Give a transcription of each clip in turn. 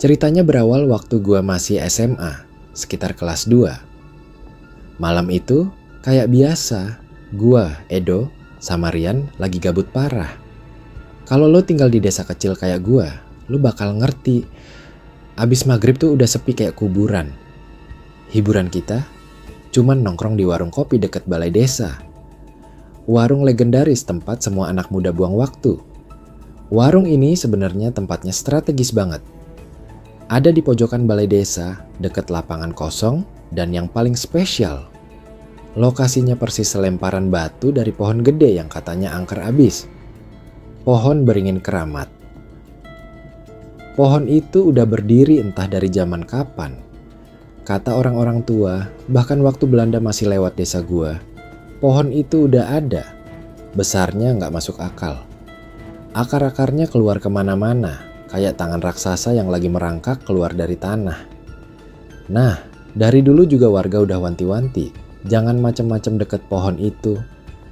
Ceritanya berawal waktu gua masih SMA, sekitar kelas 2. Malam itu, kayak biasa, gua, Edo, sama Rian lagi gabut parah. Kalau lo tinggal di desa kecil kayak gua, lo bakal ngerti. Abis maghrib tuh udah sepi kayak kuburan. Hiburan kita cuman nongkrong di warung kopi deket balai desa. Warung legendaris tempat semua anak muda buang waktu. Warung ini sebenarnya tempatnya strategis banget. Ada di pojokan balai desa, deket lapangan kosong, dan yang paling spesial, lokasinya persis selemparan batu dari pohon gede yang katanya angker abis. Pohon beringin keramat. Pohon itu udah berdiri entah dari zaman kapan. Kata orang-orang tua, bahkan waktu Belanda masih lewat desa gua, pohon itu udah ada. Besarnya nggak masuk akal. Akar-akarnya keluar kemana-mana, kayak tangan raksasa yang lagi merangkak keluar dari tanah. Nah, dari dulu juga warga udah wanti-wanti, jangan macem-macem deket pohon itu,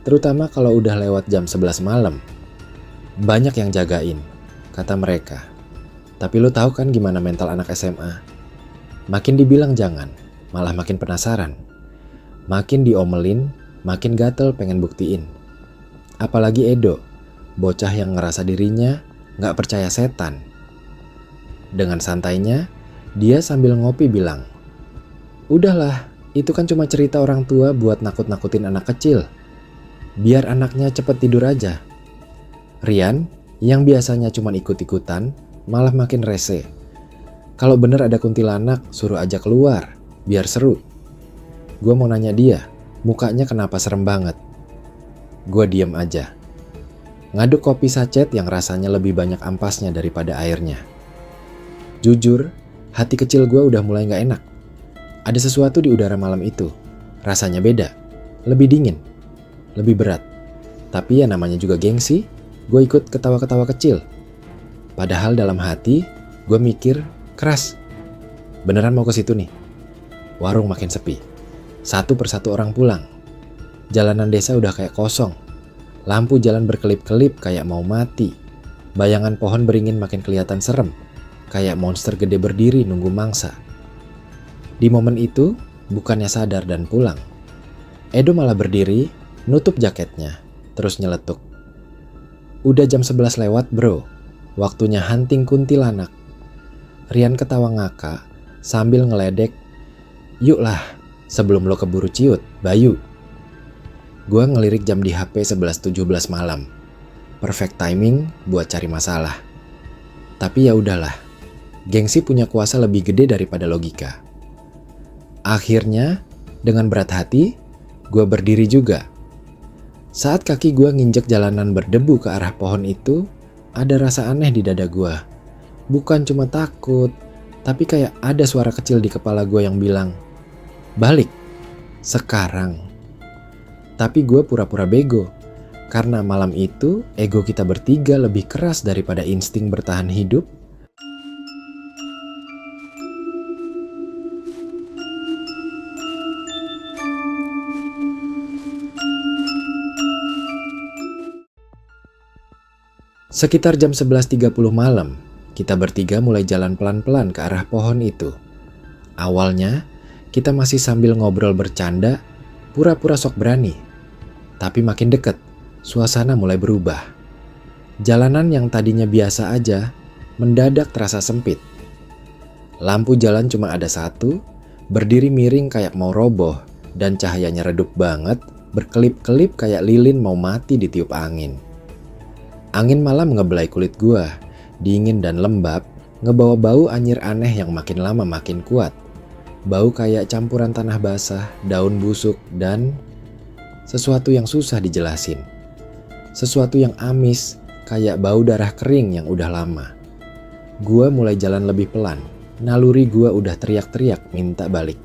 terutama kalau udah lewat jam 11 malam. Banyak yang jagain, kata mereka. Tapi lo tahu kan gimana mental anak SMA? Makin dibilang jangan, malah makin penasaran. Makin diomelin, makin gatel pengen buktiin. Apalagi Edo, bocah yang ngerasa dirinya gak percaya setan. Dengan santainya, dia sambil ngopi bilang, "Udahlah, itu kan cuma cerita orang tua buat nakut-nakutin anak kecil. Biar anaknya cepet tidur aja." Rian, yang biasanya cuma ikut-ikutan, malah makin rese. Kalau bener ada kuntilanak, suruh aja keluar, biar seru. Gue mau nanya dia, mukanya kenapa serem banget. Gue diem aja. Ngaduk kopi sachet yang rasanya lebih banyak ampasnya daripada airnya. Jujur, hati kecil gue udah mulai gak enak. Ada sesuatu di udara malam itu. Rasanya beda, lebih dingin, lebih berat. Tapi ya namanya juga gengsi, gue ikut ketawa-ketawa kecil. Padahal dalam hati, gue mikir keras. Beneran mau ke situ nih? Warung makin sepi. Satu persatu orang pulang. Jalanan desa udah kayak kosong. Lampu jalan berkelip-kelip kayak mau mati. Bayangan pohon beringin makin kelihatan serem, kayak monster gede berdiri nunggu mangsa. Di momen itu, bukannya sadar dan pulang, Edo malah berdiri, nutup jaketnya, terus nyeletuk. "Udah jam 11 lewat bro, waktunya hunting kuntilanak." Rian ketawa ngakak sambil ngeledek, "Yuk lah, sebelum lo keburu ciut, Bayu." Gua ngelirik jam di HP 11.17 malam. Perfect timing buat cari masalah. Tapi ya udahlah, gengsi punya kuasa lebih gede daripada logika. Akhirnya, dengan berat hati, gua berdiri juga. Saat kaki gua nginjek jalanan berdebu ke arah pohon itu, ada rasa aneh di dada gua. Bukan cuma takut, tapi kayak ada suara kecil di kepala gua yang bilang, "Balik, sekarang." Tapi gue pura-pura bego, karena malam itu ego kita bertiga lebih keras daripada insting bertahan hidup. Sekitar jam 11.30 malam, kita bertiga mulai jalan pelan-pelan ke arah pohon itu. Awalnya, kita masih sambil ngobrol bercanda, pura-pura sok berani. Tapi makin deket, suasana mulai berubah. Jalanan yang tadinya biasa aja, mendadak terasa sempit. Lampu jalan cuma ada satu, berdiri miring kayak mau roboh, dan cahayanya redup banget, berkelip-kelip kayak lilin mau mati ditiup angin. Angin malam ngebelai kulit gua, dingin dan lembab, ngebawa bau anyir aneh yang makin lama makin kuat. Bau kayak campuran tanah basah, daun busuk, dan sesuatu yang susah dijelasin. Sesuatu yang amis, kayak bau darah kering yang udah lama. Gua mulai jalan lebih pelan. Naluri gua udah teriak-teriak minta balik.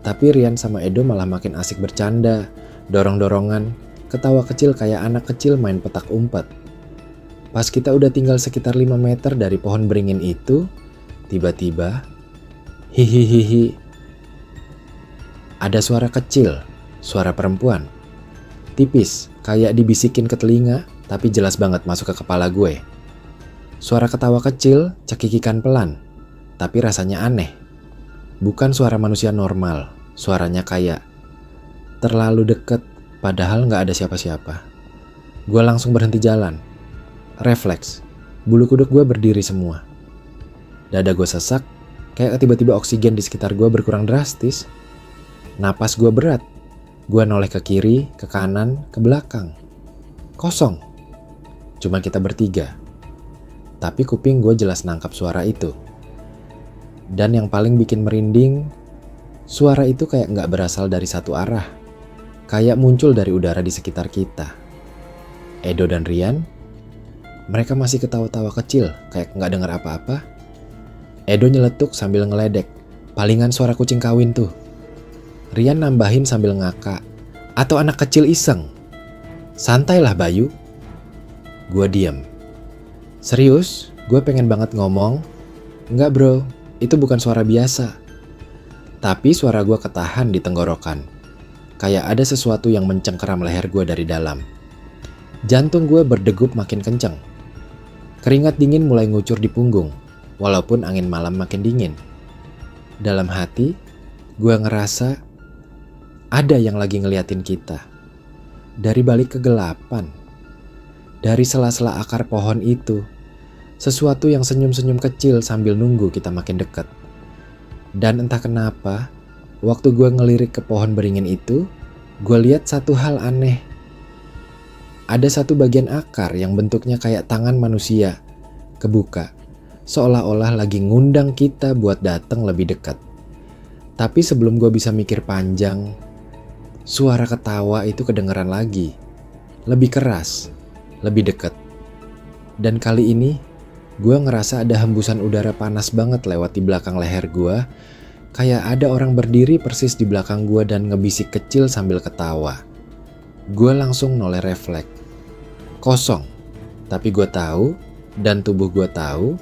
Tapi Rian sama Edo malah makin asik bercanda, dorong-dorongan, ketawa kecil kayak anak kecil main petak umpet. Pas kita udah tinggal sekitar 5 meter dari pohon beringin itu, tiba-tiba, hihihihi, ada suara kecil. Suara perempuan. Tipis, kayak dibisikin ke telinga, tapi jelas banget masuk ke kepala gue. Suara ketawa kecil, cekikikan pelan, tapi rasanya aneh. Bukan suara manusia normal, suaranya kayak terlalu deket, padahal nggak ada siapa-siapa. Gue langsung berhenti jalan. Refleks, bulu kuduk gue berdiri semua. Dada gue sesak, kayak tiba-tiba oksigen di sekitar gue berkurang drastis. Napas gue berat. Gue noleh ke kiri, ke kanan, ke belakang. Kosong. Cuma kita bertiga. Tapi kuping gue jelas nangkap suara itu. Dan yang paling bikin merinding, suara itu kayak gak berasal dari satu arah. Kayak muncul dari udara di sekitar kita. Edo dan Rian, mereka masih ketawa-tawa kecil kayak gak dengar apa-apa. Edo nyeletuk sambil ngeledek. Palingan suara kucing kawin tuh. Rian nambahin sambil ngakak. Atau anak kecil iseng. Santailah Bayu. Gua diam. Serius, gue pengen banget ngomong. Enggak bro, itu bukan suara biasa. Tapi suara gue ketahan di tenggorokan. Kayak ada sesuatu yang mencengkeram leher gue dari dalam. Jantung gue berdegup makin kenceng. Keringat dingin mulai ngucur di punggung, walaupun angin malam makin dingin. Dalam hati, gue ngerasa ada yang lagi ngeliatin kita. Dari balik kegelapan. Dari sela-sela akar pohon itu. Sesuatu yang senyum-senyum kecil sambil nunggu kita makin dekat. Dan entah kenapa, waktu gue ngelirik ke pohon beringin itu, gue lihat satu hal aneh. Ada satu bagian akar yang bentuknya kayak tangan manusia, kebuka. Seolah-olah lagi ngundang kita buat datang lebih dekat. Tapi sebelum gue bisa mikir panjang, suara ketawa itu kedengeran lagi. Lebih keras, lebih dekat. Dan kali ini, gue ngerasa ada hembusan udara panas banget lewat di belakang leher gue. Kayak ada orang berdiri persis di belakang gue dan ngebisik kecil sambil ketawa. Gue langsung noleh refleks. Kosong. Tapi gue tahu, dan tubuh gue tahu,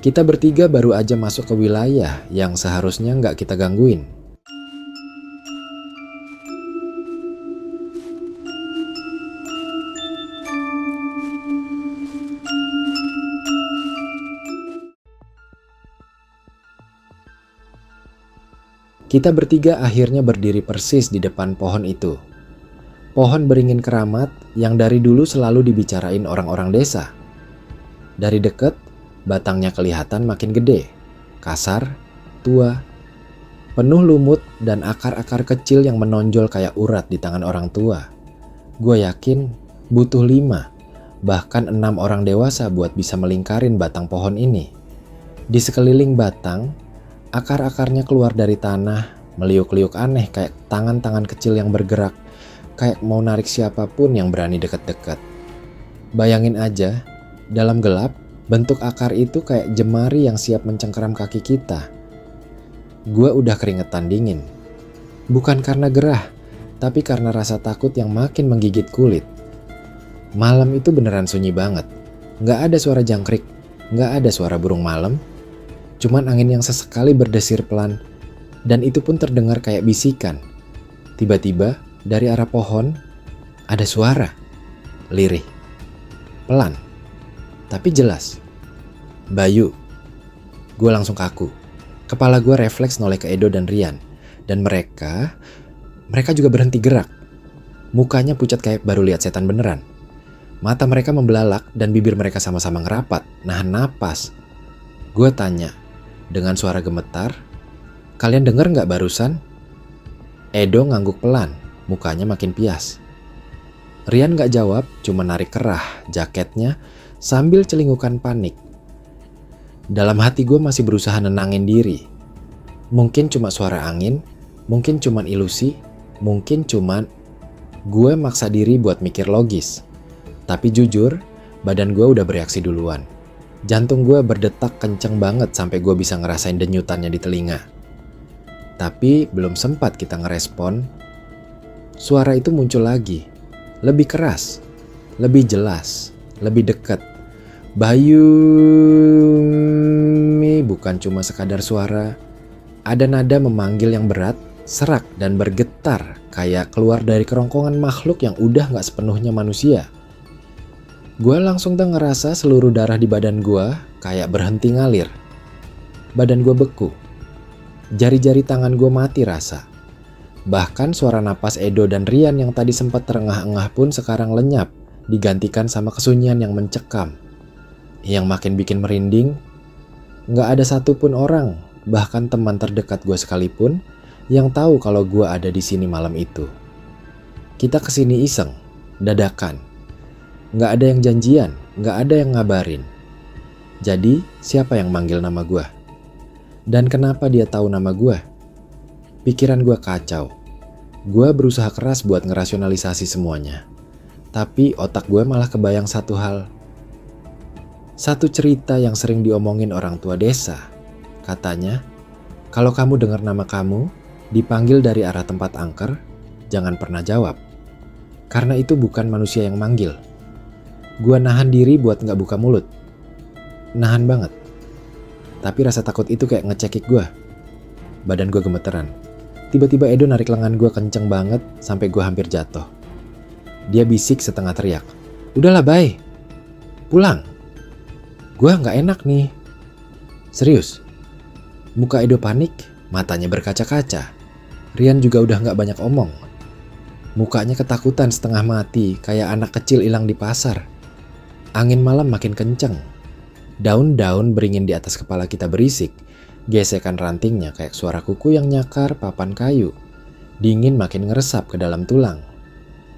kita bertiga baru aja masuk ke wilayah yang seharusnya nggak kita gangguin. Kita bertiga akhirnya berdiri persis di depan pohon itu. Pohon beringin keramat yang dari dulu selalu dibicarain orang-orang desa. Dari dekat, batangnya kelihatan makin gede, kasar, tua, penuh lumut dan akar-akar kecil yang menonjol kayak urat di tangan orang tua. Gue yakin butuh 5, bahkan 6 orang dewasa buat bisa melingkarin batang pohon ini. Di sekeliling batang, akar-akarnya keluar dari tanah, meliuk-liuk aneh kayak tangan-tangan kecil yang bergerak, kayak mau narik siapapun yang berani dekat-dekat. Bayangin aja, dalam gelap, bentuk akar itu kayak jemari yang siap mencengkeram kaki kita. Gue udah keringetan dingin. Bukan karena gerah, tapi karena rasa takut yang makin menggigit kulit. Malam itu beneran sunyi banget. Gak ada suara jangkrik, gak ada suara burung malam. Cuman angin yang sesekali berdesir pelan, dan itu pun terdengar kayak bisikan. Tiba-tiba, dari arah pohon, ada suara. Lirih. Pelan. Tapi jelas. Bayu. Gue langsung kaku. Kepala gue refleks noleh ke Edo dan Rian. Dan mereka juga berhenti gerak. Mukanya pucat kayak baru lihat setan beneran. Mata mereka membelalak dan bibir mereka sama-sama ngerapat, nahan napas. Gue tanya, dengan suara gemetar, kalian denger gak barusan? Edo ngangguk pelan. Mukanya makin pias. Rian gak jawab, cuma narik kerah jaketnya sambil celingukan panik. Dalam hati gue masih berusaha nenangin diri. Mungkin cuma suara angin, mungkin cuma ilusi, mungkin cuma gue maksa diri buat mikir logis. Tapi jujur, badan gue udah bereaksi duluan. Jantung gue berdetak kenceng banget sampai gue bisa ngerasain denyutannya di telinga. Tapi belum sempat kita ngerespon, suara itu muncul lagi, lebih keras, lebih jelas, lebih dekat. Bayumi bukan cuma sekadar suara, ada nada memanggil yang berat, serak dan bergetar kayak keluar dari kerongkongan makhluk yang udah gak sepenuhnya manusia. Gue langsung tuh ngerasa seluruh darah di badan gue kayak berhenti ngalir. Badan gue beku. Jari-jari tangan gue mati rasa. Bahkan suara napas Edo dan Rian yang tadi sempat terengah-engah pun sekarang lenyap, digantikan sama kesunyian yang mencekam. Yang makin bikin merinding, gak ada satupun orang, bahkan teman terdekat gue sekalipun, yang tahu kalau gue ada di sini malam itu. Kita kesini iseng, dadakan. Gak ada yang janjian, gak ada yang ngabarin. Jadi siapa yang manggil nama gue? Dan kenapa dia tahu nama gue? Pikiran gue kacau. Gue berusaha keras buat ngerasionalisasi semuanya. Tapi otak gue malah kebayang satu hal. Satu cerita yang sering diomongin orang tua desa. Katanya, kalau kamu dengar nama kamu, dipanggil dari arah tempat angker, jangan pernah jawab. Karena itu bukan manusia yang manggil. Gue nahan diri buat gak buka mulut. Nahan banget. Tapi rasa takut itu kayak ngecekik gue. Badan gue gemeteran. Tiba-tiba Edo narik lengan gue kenceng banget sampai gue hampir jatuh. Dia bisik setengah teriak. Udahlah Bay, pulang. Gue gak enak nih. Serius. Muka Edo panik, matanya berkaca-kaca. Rian juga udah gak banyak omong. Mukanya ketakutan setengah mati kayak anak kecil hilang di pasar. Angin malam makin kenceng. Daun-daun beringin di atas kepala kita berisik. Gesekan rantingnya kayak suara kuku yang nyakar papan kayu. Dingin makin ngeresap ke dalam tulang.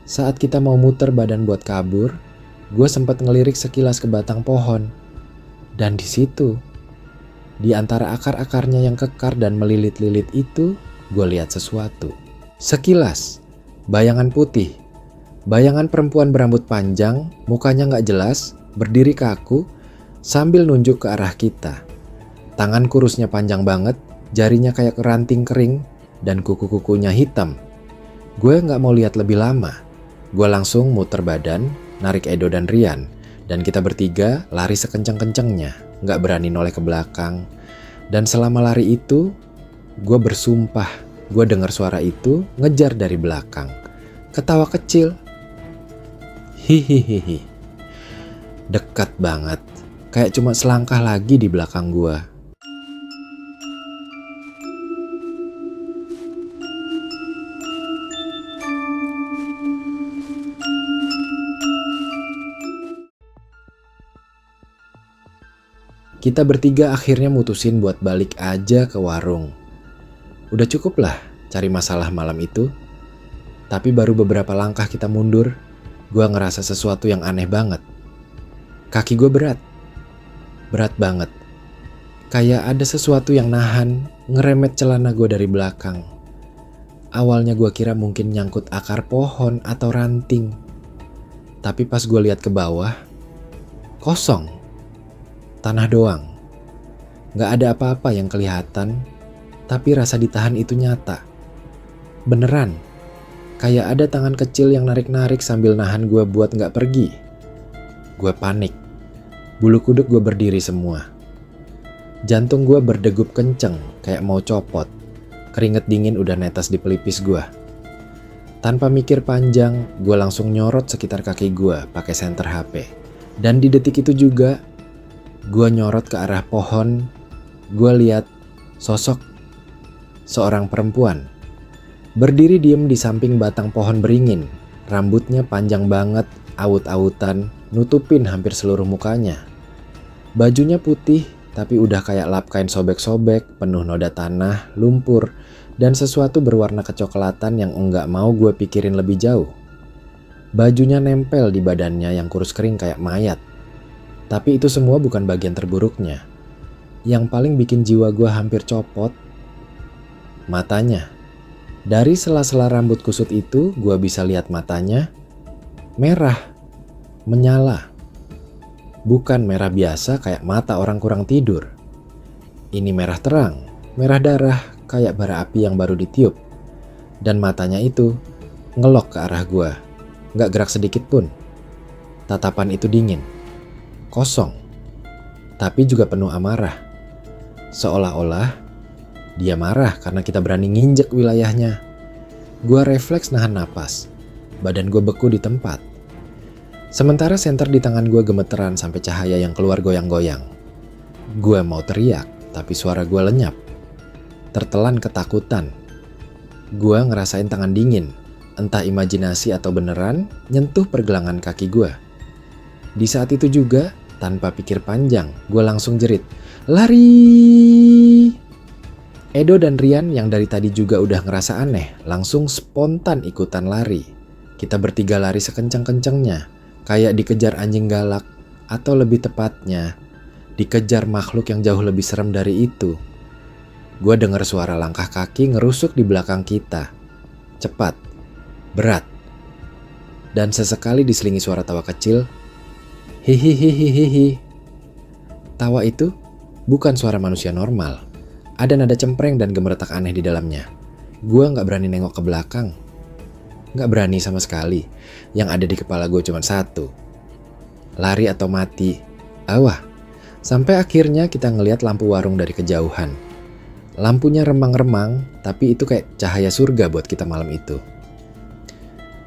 Saat kita mau muter badan buat kabur, gue sempat ngelirik sekilas ke batang pohon. Dan di situ, di antara akar-akarnya yang kekar dan melilit-lilit itu, gue lihat sesuatu. Sekilas, bayangan putih. Bayangan perempuan berambut panjang, mukanya gak jelas, berdiri kaku, sambil nunjuk ke arah kita. Tangan kurusnya panjang banget, jarinya kayak ranting kering, dan kuku-kukunya hitam. Gue gak mau lihat lebih lama. Gue langsung muter badan, narik Edo dan Rian, dan kita bertiga lari sekencang-kencangnya, gak berani noleh ke belakang. Dan selama lari itu, gue bersumpah, gue dengar suara itu ngejar dari belakang. Ketawa kecil. Hihihihi. Dekat banget, kayak cuma selangkah lagi di belakang gue. Kita bertiga akhirnya mutusin buat balik aja ke warung. Udah cukup lah cari masalah malam itu. Tapi baru beberapa langkah kita mundur, gue ngerasa sesuatu yang aneh banget. Kaki gue berat. Berat banget. Kayak ada sesuatu yang nahan, ngeremet celana gue dari belakang. Awalnya gue kira mungkin nyangkut akar pohon atau ranting. Tapi pas gue lihat ke bawah, kosong. Tanah doang. Gak ada apa-apa yang kelihatan, tapi rasa ditahan itu nyata. Beneran. Kayak ada tangan kecil yang narik-narik sambil nahan gue buat gak pergi. Gue panik. Bulu kuduk gue berdiri semua. Jantung gue berdegup kenceng kayak mau copot. Keringet dingin udah netes di pelipis gue. Tanpa mikir panjang, gue langsung nyorot sekitar kaki gue pakai senter HP. Dan di detik itu juga, gue nyorot ke arah pohon. Gue lihat sosok seorang perempuan berdiri diem di samping batang pohon beringin. Rambutnya panjang banget, awut-awutan, nutupin hampir seluruh mukanya. Bajunya putih, tapi udah kayak lap kain sobek-sobek, penuh noda tanah, lumpur, dan sesuatu berwarna kecoklatan yang enggak mau gue pikirin lebih jauh. Bajunya nempel di badannya yang kurus kering kayak mayat. Tapi itu semua bukan bagian terburuknya. Yang paling bikin jiwa gue hampir copot, matanya. Dari sela-sela rambut kusut itu, gue bisa lihat matanya merah, menyala. Bukan merah biasa kayak mata orang kurang tidur. Ini merah terang, merah darah kayak bara api yang baru ditiup. Dan matanya itu ngelok ke arah gue, gak gerak sedikit pun. Tatapan itu dingin. Kosong, tapi juga penuh amarah. Seolah-olah dia marah karena kita berani nginjek wilayahnya. Gua refleks nahan napas. Badan gue beku di tempat. Sementara senter di tangan gue gemeteran sampai cahaya yang keluar goyang-goyang. Gue mau teriak, tapi suara gue lenyap. Tertelan ketakutan. Gue ngerasain tangan dingin, entah imajinasi atau beneran, nyentuh pergelangan kaki gue. Di saat itu juga, tanpa pikir panjang, gue langsung jerit, "Lari!" Edo dan Rian yang dari tadi juga udah ngerasa aneh, langsung spontan ikutan lari. Kita bertiga lari sekencang-kencangnya, kayak dikejar anjing galak, atau lebih tepatnya, dikejar makhluk yang jauh lebih serem dari itu. Gue dengar suara langkah kaki ngerusuk di belakang kita. Cepat, berat, dan sesekali diselingi suara tawa kecil. Hihihihihihi. Tawa itu bukan suara manusia normal. Ada nada cempreng dan gemeretak aneh di dalamnya. Gue gak berani nengok ke belakang. Gak berani sama sekali. Yang ada di kepala gue cuma satu. Lari atau mati. Awah. Sampai akhirnya kita ngelihat lampu warung dari kejauhan. Lampunya remang-remang, tapi itu kayak cahaya surga buat kita malam itu.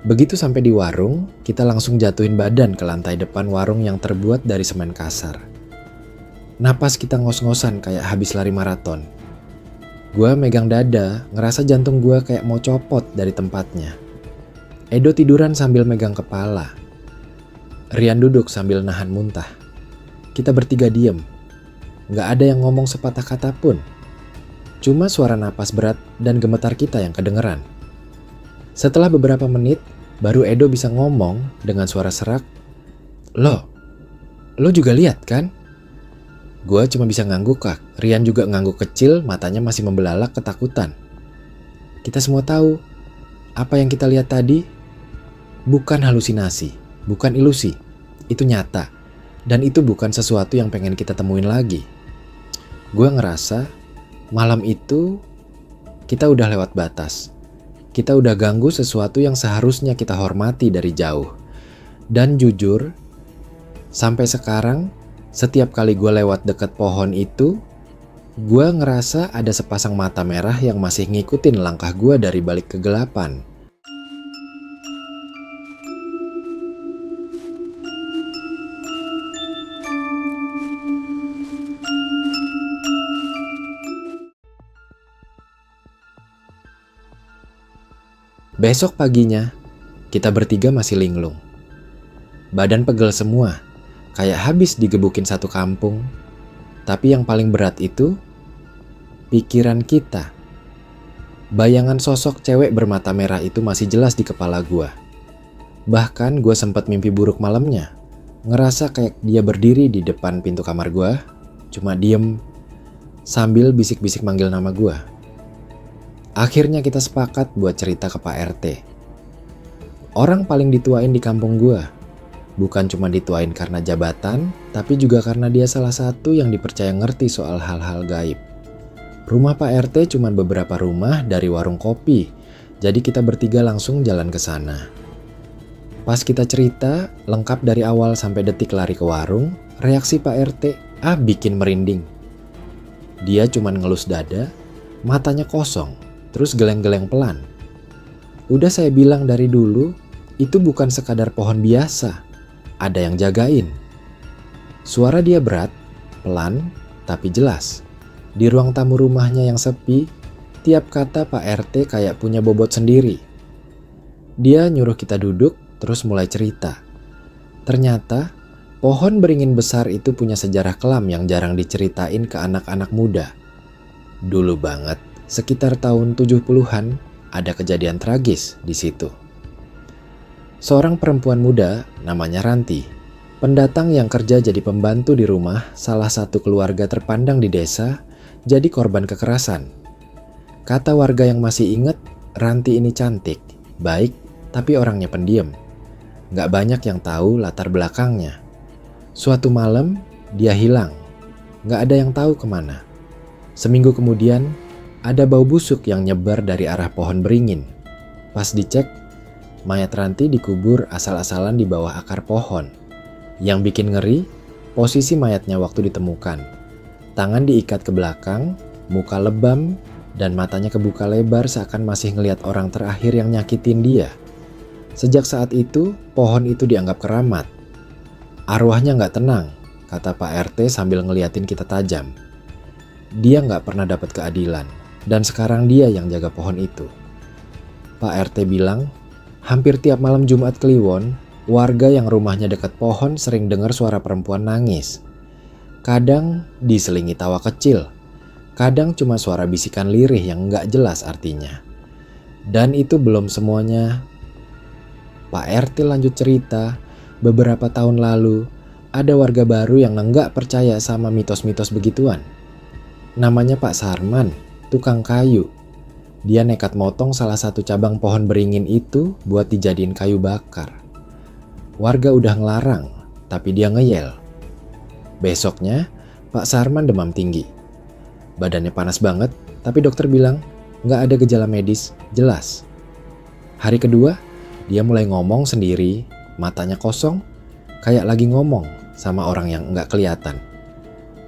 Begitu sampai di warung, kita langsung jatuhin badan ke lantai depan warung yang terbuat dari semen kasar. Napas kita ngos-ngosan kayak habis lari maraton. Gue megang dada, ngerasa jantung gue kayak mau copot dari tempatnya. Edo tiduran sambil megang kepala. Rian duduk sambil nahan muntah. Kita bertiga diem. Gak ada yang ngomong sepatah kata pun. Cuma suara napas berat dan gemetar kita yang kedengeran. Setelah beberapa menit, baru Edo bisa ngomong dengan suara serak. Lo juga lihat kan? Gue cuma bisa ngangguk kak. Rian juga ngangguk kecil, matanya masih membelalak ketakutan. Kita semua tahu, apa yang kita lihat tadi bukan halusinasi, bukan ilusi. Itu nyata, dan itu bukan sesuatu yang pengen kita temuin lagi. Gue ngerasa malam itu kita udah lewat batas. Kita udah ganggu sesuatu yang seharusnya kita hormati dari jauh. Dan jujur, sampai sekarang, setiap kali gue lewat dekat pohon itu, gue ngerasa ada sepasang mata merah yang masih ngikutin langkah gue dari balik kegelapan. Besok paginya, kita bertiga masih linglung. Badan pegel semua, kayak habis digebukin satu kampung. Tapi yang paling berat itu, pikiran kita. Bayangan sosok cewek bermata merah itu masih jelas di kepala gua. Bahkan gue sempat mimpi buruk malamnya. Ngerasa kayak dia berdiri di depan pintu kamar gua, cuma diem sambil bisik-bisik manggil nama gua. Akhirnya kita sepakat buat cerita ke Pak RT. Orang paling dituain di kampung gua. Bukan cuma dituain karena jabatan, tapi juga karena dia salah satu yang dipercaya ngerti soal hal-hal gaib. Rumah Pak RT cuma beberapa rumah dari warung kopi, jadi kita bertiga langsung jalan ke sana. Pas kita cerita, lengkap dari awal sampai detik lari ke warung, reaksi Pak RT bikin merinding. Dia cuma ngelus dada, matanya kosong. Terus geleng-geleng pelan. Udah saya bilang dari dulu, itu bukan sekadar pohon biasa. Ada yang jagain. Suara dia berat, pelan, tapi jelas. Di ruang tamu rumahnya yang sepi, tiap kata Pak RT kayak punya bobot sendiri. Dia nyuruh kita duduk, terus mulai cerita. Ternyata, pohon beringin besar itu punya sejarah kelam yang jarang diceritain ke anak-anak muda. Dulu banget, sekitar tahun 70-an, ada kejadian tragis di situ. Seorang perempuan muda namanya Ranti, pendatang yang kerja jadi pembantu di rumah salah satu keluarga terpandang di desa, jadi korban kekerasan. Kata warga yang masih inget, Ranti ini cantik, baik, tapi orangnya pendiam. Gak banyak yang tahu latar belakangnya. Suatu malam, dia hilang. Gak ada yang tahu kemana. Seminggu kemudian, ada bau busuk yang nyebar dari arah pohon beringin. Pas dicek, mayat Ranti dikubur asal-asalan di bawah akar pohon. Yang bikin ngeri, posisi mayatnya waktu ditemukan. Tangan diikat ke belakang, muka lebam, dan matanya kebuka lebar seakan masih ngelihat orang terakhir yang nyakitin dia. Sejak saat itu, pohon itu dianggap keramat Arwahnya nggak tenang, kata Pak RT sambil ngeliatin kita tajam. Dia nggak pernah dapat keadilan, dan sekarang dia yang jaga pohon itu. Pak RT bilang, hampir tiap malam Jumat Kliwon, warga yang rumahnya dekat pohon sering dengar suara perempuan nangis. Kadang diselingi tawa kecil, kadang cuma suara bisikan lirih yang nggak jelas artinya. Dan itu belum semuanya. Pak RT lanjut cerita, beberapa tahun lalu ada warga baru yang nggak percaya sama mitos-mitos begituan. Namanya Pak Sarman, tukang kayu. Dia nekat motong salah satu cabang pohon beringin itu buat dijadiin kayu bakar. Warga udah ngelarang, tapi dia ngeyel. Besoknya, Pak Sarman demam tinggi. Badannya panas banget, tapi dokter bilang nggak ada gejala medis, jelas. Hari kedua, dia mulai ngomong sendiri, matanya kosong, kayak lagi ngomong sama orang yang nggak kelihatan.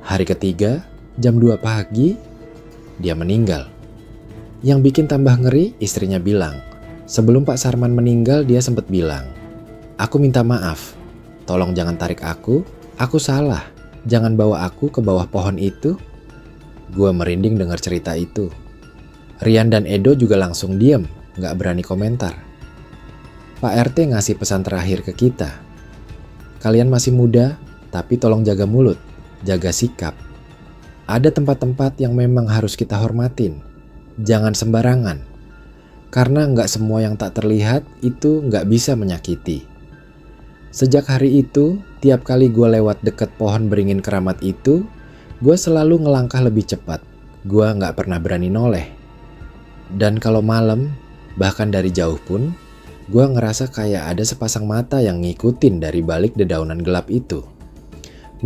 Hari ketiga, jam 2 pagi, dia meninggal. Yang bikin tambah ngeri, istrinya bilang, sebelum Pak Sarman meninggal dia sempat bilang, "Aku minta maaf, tolong jangan tarik aku salah. Jangan bawa aku ke bawah pohon itu." Gua merinding dengar cerita itu. Rian dan Edo juga langsung diem, gak berani komentar. Pak RT ngasih pesan terakhir ke kita. Kalian masih muda, tapi tolong jaga mulut, jaga sikap. Ada tempat-tempat yang memang harus kita hormatin. Jangan sembarangan. Karena gak semua yang tak terlihat itu gak bisa menyakiti. Sejak hari itu, tiap kali gue lewat deket pohon beringin keramat itu, gue selalu ngelangkah lebih cepat. Gue gak pernah berani noleh. Dan kalau malam, bahkan dari jauh pun, gue ngerasa kayak ada sepasang mata yang ngikutin dari balik dedaunan gelap itu.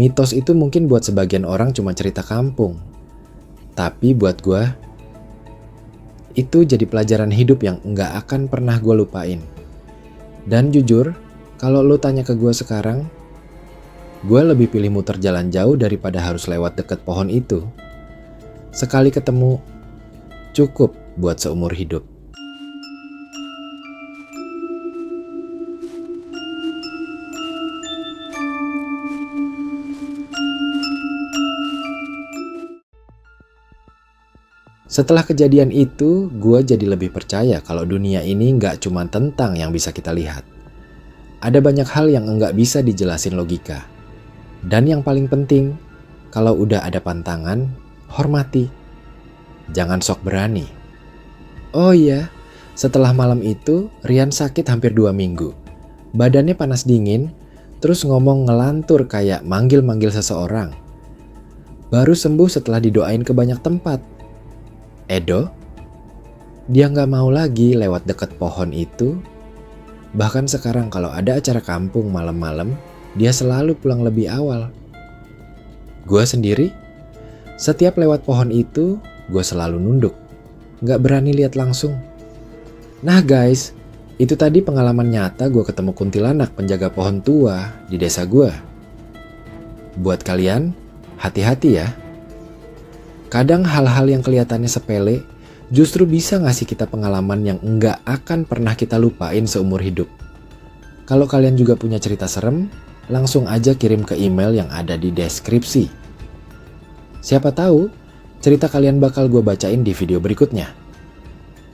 Mitos itu mungkin buat sebagian orang cuma cerita kampung. Tapi buat gue, itu jadi pelajaran hidup yang gak akan pernah gue lupain. Dan jujur, kalau lo tanya ke gue sekarang, gue lebih pilih muter jalan jauh daripada harus lewat deket pohon itu. Sekali ketemu, cukup buat seumur hidup. Setelah kejadian itu, gue jadi lebih percaya kalau dunia ini nggak cuma tentang yang bisa kita lihat. Ada banyak hal yang nggak bisa dijelasin logika. Dan yang paling penting, kalau udah ada pantangan, hormati. Jangan sok berani. Oh iya, setelah malam itu, Rian sakit hampir 2 minggu. Badannya panas dingin, terus ngomong ngelantur kayak manggil-manggil seseorang. Baru sembuh setelah didoain ke banyak tempat. Edo, dia nggak mau lagi lewat dekat pohon itu. Bahkan sekarang kalau ada acara kampung malam-malam, dia selalu pulang lebih awal. Gue sendiri, setiap lewat pohon itu, gue selalu nunduk. Nggak berani lihat langsung. Nah guys, itu tadi pengalaman nyata gue ketemu kuntilanak penjaga pohon tua di desa gue. Buat kalian, hati-hati ya. Kadang hal-hal yang kelihatannya sepele justru bisa ngasih kita pengalaman yang nggak akan pernah kita lupain seumur hidup. Kalau kalian juga punya cerita serem, langsung aja kirim ke email yang ada di deskripsi. Siapa tahu, cerita kalian bakal gue bacain di video berikutnya.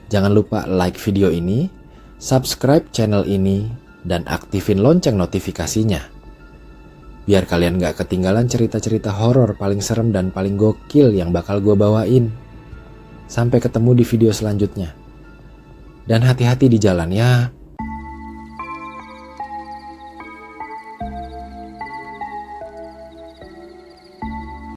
Jangan lupa like video ini, subscribe channel ini, dan aktifin lonceng notifikasinya. Biar kalian gak ketinggalan cerita-cerita horor paling serem dan paling gokil yang bakal gue bawain. Sampai ketemu di video selanjutnya. Dan hati-hati di jalan ya.